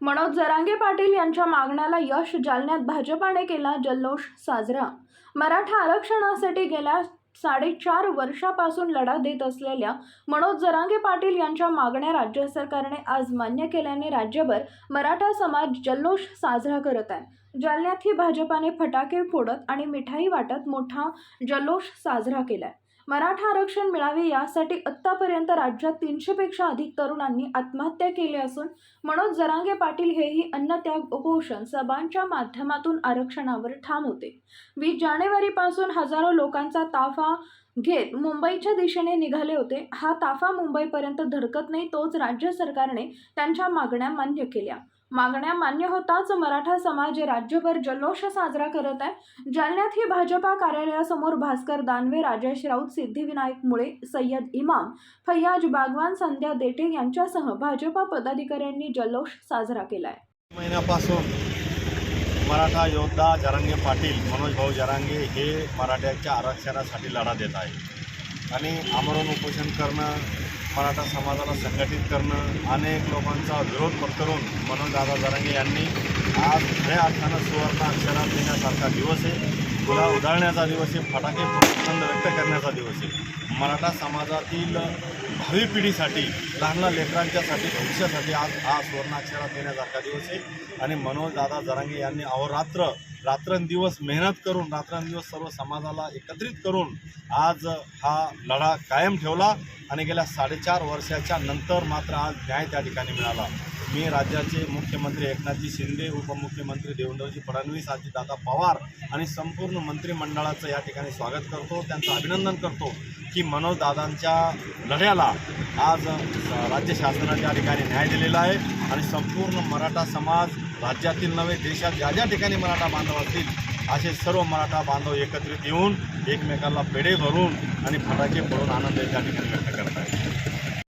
मनोज जरांगे पाटील यांच्या मागण्याला यश, जालन्यात भाजपाने केला जल्लोष साजरा। मराठा आरक्षणासाठी गेल्या 4.5 वर्षापासून लढा देत असलेल्या मनोज जरांगे पाटील यांच्या मागण्या राज्य सरकारने आज मान्य केल्याने राज्यभर मराठा समाज जल्लोष साजरा करत आहे। जालन्यातही भाजपाने फटाके फोडत आणि मिठाई वाटत मोठा जल्लोष साजरा केलाय। मराठा आरक्षण मिळावे यासाठी आत्तापर्यंत राज्यात 300 पेक्षा अधिक तरुणांनी आत्महत्या केली असून मनोज जरांगे पाटील हेही अन्नत्याग उपोषण सभांच्या माध्यमातून आरक्षणावर ठाम होते। 20 जानेवारीपासून हजारो लोकांचा ताफा घेत मुंबईच्या दिशेने निघाले होते। हा ताफा मुंबईपर्यंत धडकत नाही तोच राज्य सरकारने त्यांच्या मागण्या मान्य केल्या। मागण्या मान्य होताच मराठा समाज राज्यभर जल्लोष साजरा करत आहे। जालन्यात ही भाजपा कार्यालयासमोर भास्कर दानवे, राजेश राऊत, सिद्धिविनायक मुळे, सय्यद इमाम, फैयाज बागवान, संध्या देटे यांच्यासह भाजपा पदाधिकाऱ्यांनी जल्लोष साजरा केलाय। महिन्यापासून मराठा योद्धा जरांगे पाटील, मनोज भाऊ जरांगे हे मराठ्यांच्या आरक्षणासाठी लढा देत आहेत आणि आमरण उपोषण करणं, मराठा समाजाला संघटित करणं, अनेक लोकांचा विरोध पत्करून मनोजदादा जरांगे यांनी आज खऱ्या अर्थानं सुवर्ण अक्षरात लिहिण्यासारखा दिवस आहे। फुला उधळण्याचा दिवस आहे, फटाके फोडून आनंद व्यक्त करण्याचा दिवस आहे। मराठा समाजातील भावी पिढीसाठी, लहान लहान लेकरांच्यासाठी, भविष्यासाठी आज हा सुवर्ण अक्षरात लिहिण्यासारखा दिवस आहे आणि मनोजदादा जरांगे यांनी अहोरात्र रात्रंदिवस मेहनत करून, रात्रंदिवस सर्व समाजाला एकत्रित करून आज हा लढा कायम ठेवला आणि गेल्या 4.5 वर्षाच्या नंतर मात्र आज न्याय त्या ठिकाणी मिळाला। मी राज्याचे मुख्यमंत्री एकनाथजी शिंदे, उपमुख्यमंत्री देवेंद्रजी फडणवीस, अजितदादा पवार आणि संपूर्ण मंत्रिमंडळाचं या ठिकाणी स्वागत करतो, त्यांचं अभिनंदन करतो की मनोजदादांच्या लढ्याला आज राज्य शासनाने या ठिकाणी न्याय दिलेला आहे आणि संपूर्ण मराठा समाज राज्यातील नव्हे देशात ज्या ज्या ठिकाणी मराठा बांधव असतील असे सर्व मराठा बांधव एकत्रित येऊन एकमेकांना पेढे भरून आणि फटाके फोडून आनंद त्या ठिकाणी व्यक्त करत आहेत।